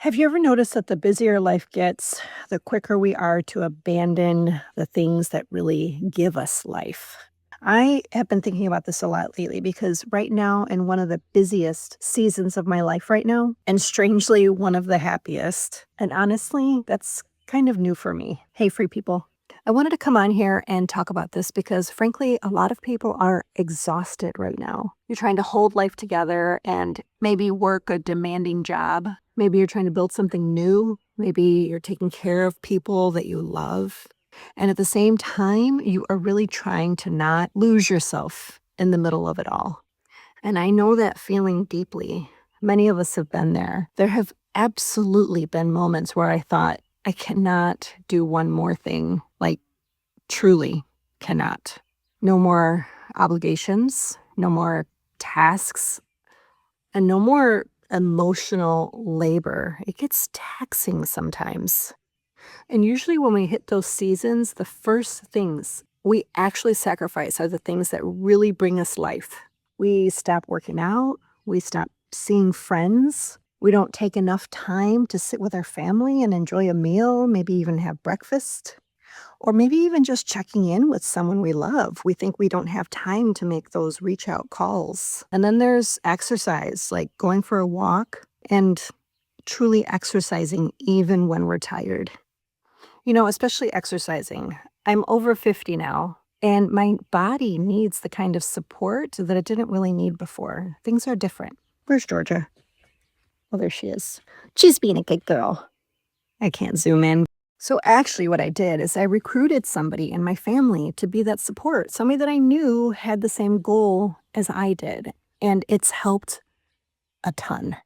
Have you ever noticed that the busier life gets, the quicker we are to abandon the things that really give us life? I have been thinking about this a lot lately because right now, in one of the busiest seasons of my life right now, and strangely, one of the happiest. And honestly, that's kind of new for me. Hey, free people. I wanted to come on here and talk about this because, frankly, a lot of people are exhausted right now. You're trying to hold life together and maybe work a demanding job. Maybe you're trying to build something new. Maybe you're taking care of people that you love. And at the same time, you are really trying to not lose yourself in the middle of it all. And I know that feeling deeply. Many of us have been there. There have absolutely been moments where I thought, I cannot do one more thing, like truly cannot. No more obligations, no more tasks, and no more emotional labor. It gets taxing sometimes. And usually when we hit those seasons, the first things we actually sacrifice are the things that really bring us life. We stop working out, we stop seeing friends. We don't take enough time to sit with our family and enjoy a meal, maybe even have breakfast, or maybe even just checking in with someone we love. We think we don't have time to make those reach out calls. And then there's exercise, like going for a walk and truly exercising even when we're tired. You know, especially exercising. I'm over 50 now, and my body needs the kind of support that it didn't really need before. Things are different. Where's Georgia? Well, there she is. She's being a good girl. I can't zoom in. So actually what I did is I recruited somebody in my family to be that support, somebody that I knew had the same goal as I did, and it's helped a ton.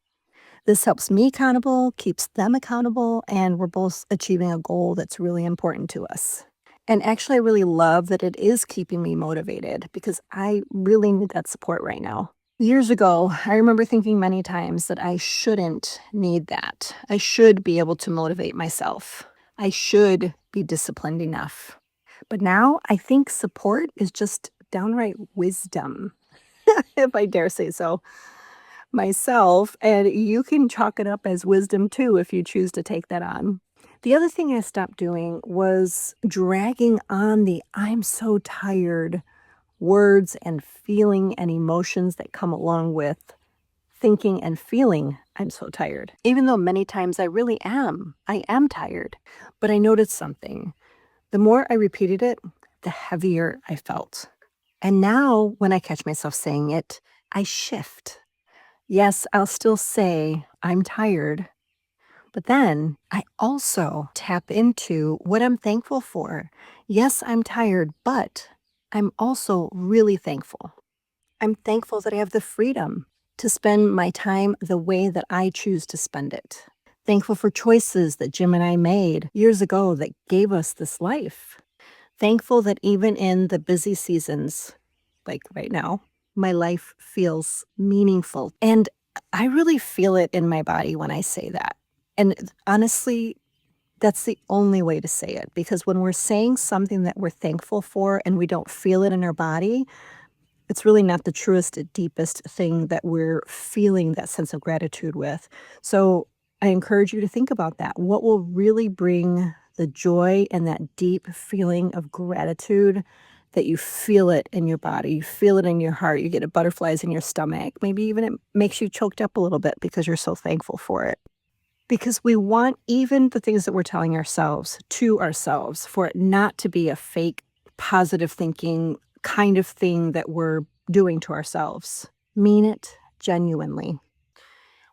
This helps me accountable, keeps them accountable, and we're both achieving a goal that's really important to us. And actually, I really love that it is keeping me motivated because I really need that support right now. Years ago, I remember thinking many times that I shouldn't need that. I should be able to motivate myself. I should be disciplined enough. But now I think support is just downright wisdom, if I dare say so myself, and you can chalk it up as wisdom too if you choose to take that on. The other thing I stopped doing was dragging on the I'm so tired words and feeling and emotions that come along with thinking and feeling I'm so tired. Even though many times I really am. I am tired. But I noticed something. The more I repeated it, the heavier I felt. And now when I catch myself saying it, I shift. Yes, I'll still say I'm tired, but then I also tap into what I'm thankful for. Yes, I'm tired, but I'm also really thankful. I'm thankful that I have the freedom to spend my time the way that I choose to spend it. Thankful for choices that Jim and I made years ago that gave us this life. Thankful that even in the busy seasons, like right now, my life feels meaningful. And I really feel it in my body when I say that. And honestly, that's the only way to say it, because when we're saying something that we're thankful for and we don't feel it in our body, it's really not the truest, deepest thing that we're feeling that sense of gratitude with. So I encourage you to think about that. What will really bring the joy and that deep feeling of gratitude that you feel it in your body, you feel it in your heart, you get butterflies in your stomach, maybe even it makes you choked up a little bit because you're so thankful for it. Because we want even the things that we're telling ourselves to ourselves for it not to be a fake positive thinking kind of thing that we're doing to ourselves. Mean it genuinely.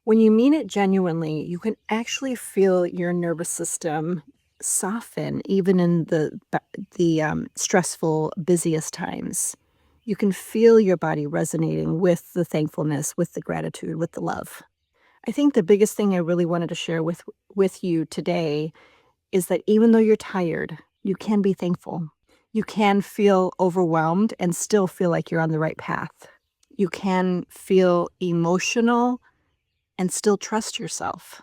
When you mean it genuinely, you can actually feel your nervous system soften even in the stressful, busiest times. You can feel your body resonating with the thankfulness, with the gratitude, with the love. I think the biggest thing I really wanted to share with you today is that even though you're tired, you can be thankful. You can feel overwhelmed and still feel like you're on the right path. You can feel emotional and still trust yourself,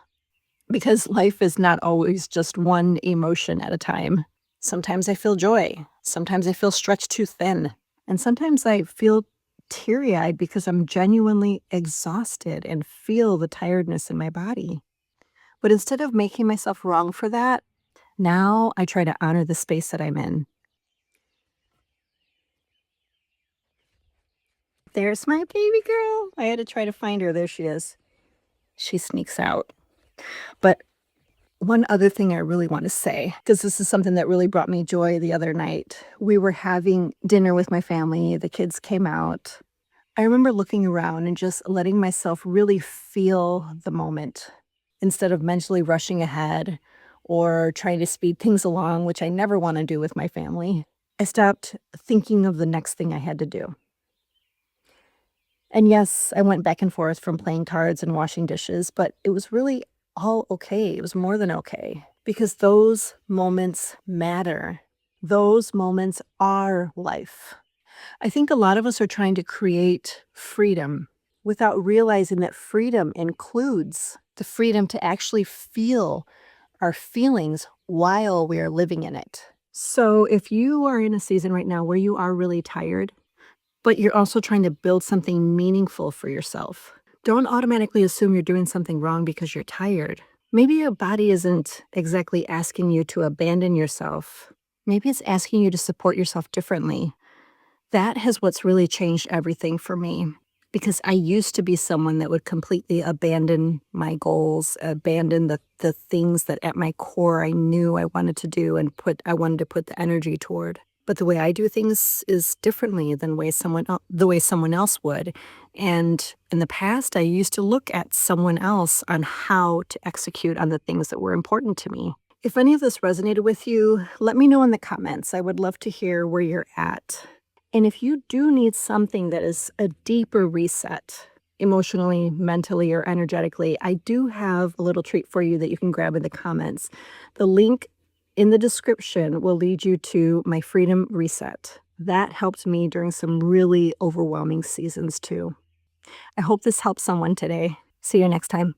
because life is not always just one emotion at a time. Sometimes I feel joy. Sometimes I feel stretched too thin. And sometimes I feel teary-eyed because I'm genuinely exhausted and feel the tiredness in my body. But instead of making myself wrong for that, now I try to honor the space that I'm in. There's my baby girl. I had to try to find her. There she is. She sneaks out. But one other thing I really want to say, because this is something that really brought me joy the other night. We were having dinner with my family. The kids came out. I remember looking around and just letting myself really feel the moment instead of mentally rushing ahead or trying to speed things along, which I never want to do with my family. I stopped thinking of the next thing I had to do. And yes, I went back and forth from playing cards and washing dishes, but it was really all okay. It was more than okay because those moments matter. Those moments are life. I think a lot of us are trying to create freedom without realizing that freedom includes the freedom to actually feel our feelings while we are living in it. So if you are in a season right now where you are really tired, but you're also trying to build something meaningful for yourself, don't automatically assume you're doing something wrong because you're tired. Maybe your body isn't exactly asking you to abandon yourself. Maybe it's asking you to support yourself differently. That has what's really changed everything for me because I used to be someone that would completely abandon my goals, abandon the things that at my core I knew I wanted to do and I wanted to put the energy toward. But the way I do things is differently than the way someone else would. And in the past, I used to look at someone else on how to execute on the things that were important to me. If any of this resonated with you, let me know in the comments. I would love to hear where you're at. And if you do need something that is a deeper reset, emotionally, mentally, or energetically, I do have a little treat for you that you can grab in the comments. The link in the description will lead you to my Freedom Reset. That helped me during some really overwhelming seasons too. I hope this helps someone today. See you next time.